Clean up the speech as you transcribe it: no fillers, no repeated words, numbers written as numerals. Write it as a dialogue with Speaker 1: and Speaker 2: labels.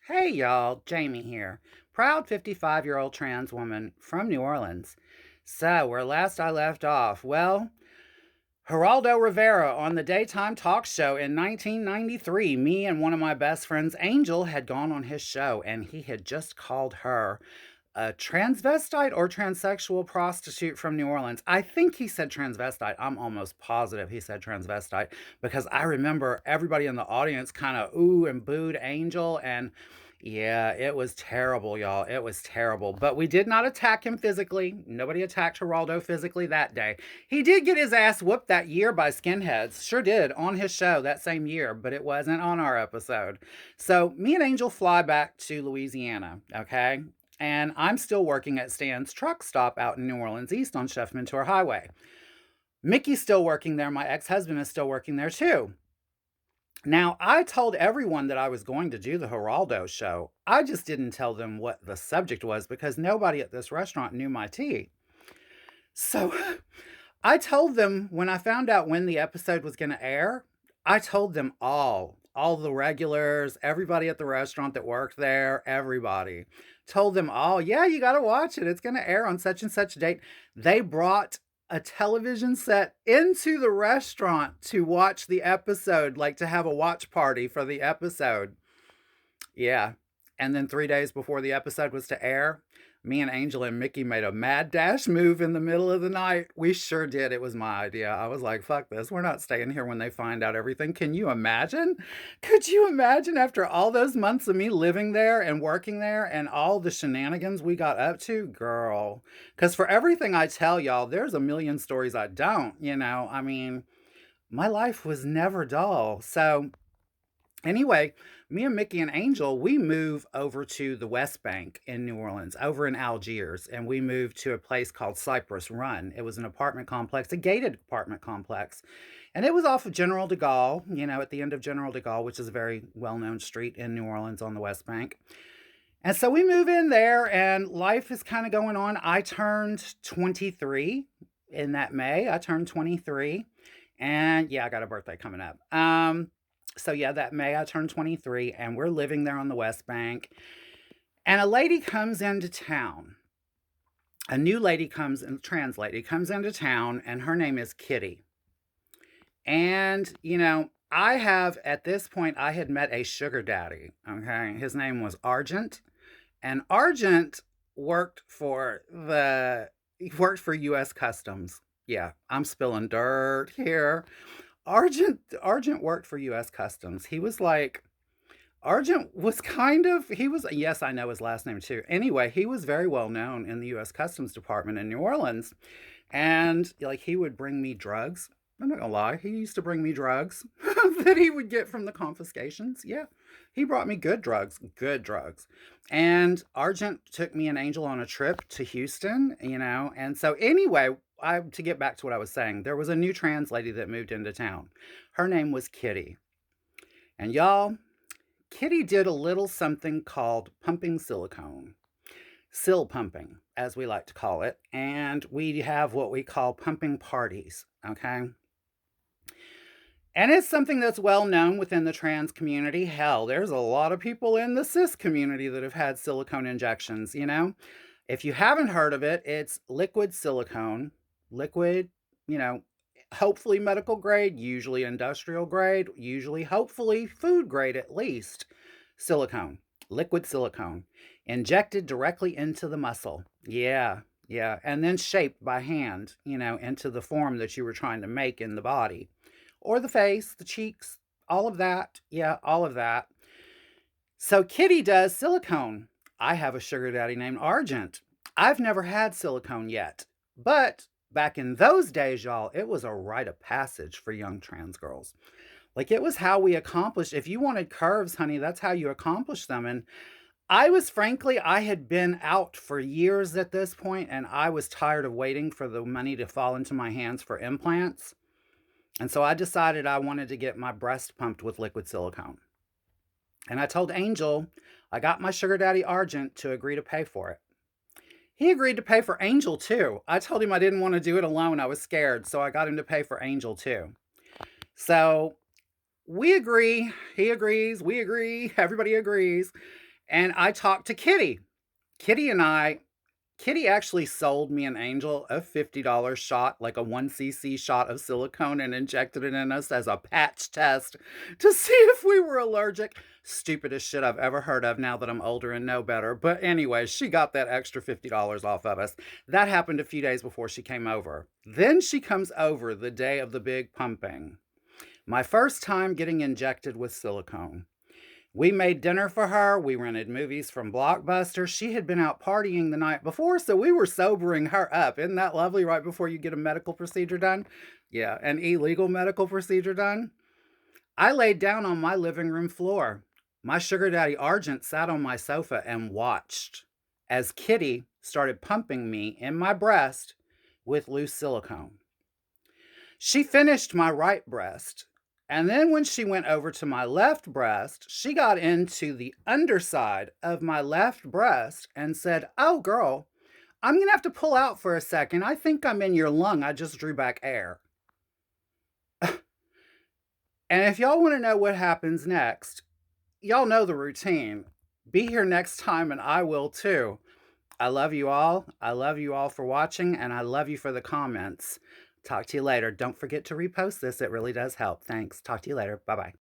Speaker 1: Hey y'all, Jamie here. Proud 55-year-old trans woman from New Orleans. So, where last I left off, well, Geraldo Rivera on the daytime talk show in 1993. Me and one of my best friends, Angel, had gone on his show and he had just called her a transvestite or transsexual prostitute from New Orleans. I think he said transvestite. I'm almost positive he said transvestite because I remember everybody in the audience kind of ooh and booed Angel. And yeah, it was terrible, y'all. It was terrible. But we did not attack him physically. Nobody attacked Geraldo physically that day. He did get his ass whooped that year by skinheads. Sure did, on his show that same year, but it wasn't on our episode. So me and Angel fly back to Louisiana, okay? And I'm still working at Stan's truck stop out in New Orleans East on Chef Mentor Highway. Mickey's still working there. My ex husband is still working there too. Now, I told everyone that I was going to do the Geraldo show. I just didn't tell them what the subject was because nobody at this restaurant knew my tea. So I told them when I found out when the episode was going to air, I told them all the regulars, everybody at the restaurant that worked there, everybody. Told them all, yeah, you got to watch it. It's going to air on such and such date. They brought a television set into the restaurant to watch the episode, like to have a watch party for the episode. Yeah. And then 3 days before the episode was to air, me and Angel and Mickey made a mad dash move in the middle of the night. We sure did. It was my idea. I was like, fuck this. We're not staying here when they find out everything. Can you imagine? Could you imagine after all those months of me living there and working there and all the shenanigans we got up to? Girl. Because for everything I tell y'all, there's a million stories I don't, I mean, my life was never dull. So, anyway, me and Mickey and Angel, we move over to the West Bank in New Orleans, over in Algiers, and we moved to a place called Cypress Run. It was an apartment complex, a gated apartment complex, and it was off of General de Gaulle, at the end of General de Gaulle, which is a very well known street in New Orleans on the West Bank. And so we move in there, and life is kind of going on. I turned 23 in that May. I turned 23. And yeah, I got a birthday coming up. So yeah, that May I turned 23 and we're living there on the West Bank. And a lady comes into town. A new lady comes in, trans lady comes into town, and her name is Kitty. And, I have at this point I had met a sugar daddy. Okay. His name was Argent. And Argent worked for US Customs. Yeah, I'm spilling dirt here. Argent worked for US Customs. Argent was yes, I know his last name too. Anyway, he was very well known in the US Customs Department in New Orleans. And like he would bring me drugs. I'm not gonna lie, he used to bring me drugs that he would get from the confiscations. Yeah, he brought me good drugs, good drugs. And Argent took me and Angel on a trip to Houston, And so, anyway, to get back to what I was saying, there was a new trans lady that moved into town. Her name was Kitty. And y'all, Kitty did a little something called pumping silicone, sill pumping, as we like to call it. And we have what we call pumping parties, okay? And it's something that's well known within the trans community. Hell, there's a lot of people in the cis community that have had silicone injections. If you haven't heard of it, it's liquid silicone, liquid, you know, hopefully medical grade, usually industrial grade, usually, hopefully, food grade at least, silicone, liquid silicone, injected directly into the muscle. Yeah, yeah. And then shaped by hand, into the form that you were trying to make in the body or the face, the cheeks, all of that. Yeah, all of that. So Kitty does silicone. I have a sugar daddy named Argent. I've never had silicone yet, but back in those days, y'all, it was a rite of passage for young trans girls. Like it was how we accomplished. If you wanted curves, honey, that's how you accomplished them. And I had been out for years at this point, and I was tired of waiting for the money to fall into my hands for implants. And so I decided I wanted to get my breast pumped with liquid silicone. And I told Angel I got my sugar daddy Argent to agree to pay for it. He agreed to pay for Angel too. I told him I didn't want to do it alone. I was scared. So I got him to pay for Angel too. So we agree. He agrees. We agree. Everybody agrees. And I talked to Kitty. Kitty and I Kitty actually sold me an Angel a $50 shot, like a 1 cc shot of silicone, and injected it in us as a patch test to see if we were allergic. Stupidest shit I've ever heard of now that I'm older and know better. But anyway, she got that extra $50 off of us. That happened a few days before she came over. Then she comes over the day of the big pumping. My first time getting injected with silicone. We made dinner for her. We rented movies from Blockbuster. She had been out partying the night before, so we were sobering her up. Isn't that lovely right before you get a medical procedure done? Yeah, an illegal medical procedure done. I laid down on my living room floor. My sugar daddy Argent sat on my sofa and watched as Kitty started pumping me in my breast with loose silicone. She finished my right breast. And then when she went over to my left breast, she got into the underside of my left breast and said, "Oh, girl, I'm going to have to pull out for a second. I think I'm in your lung. I just drew back air." And if y'all want to know what happens next, y'all know the routine. Be here next time, and I will too. I love you all. I love you all for watching, and I love you for the comments. Talk to you later. Don't forget to repost this. It really does help. Thanks. Talk to you later. Bye bye.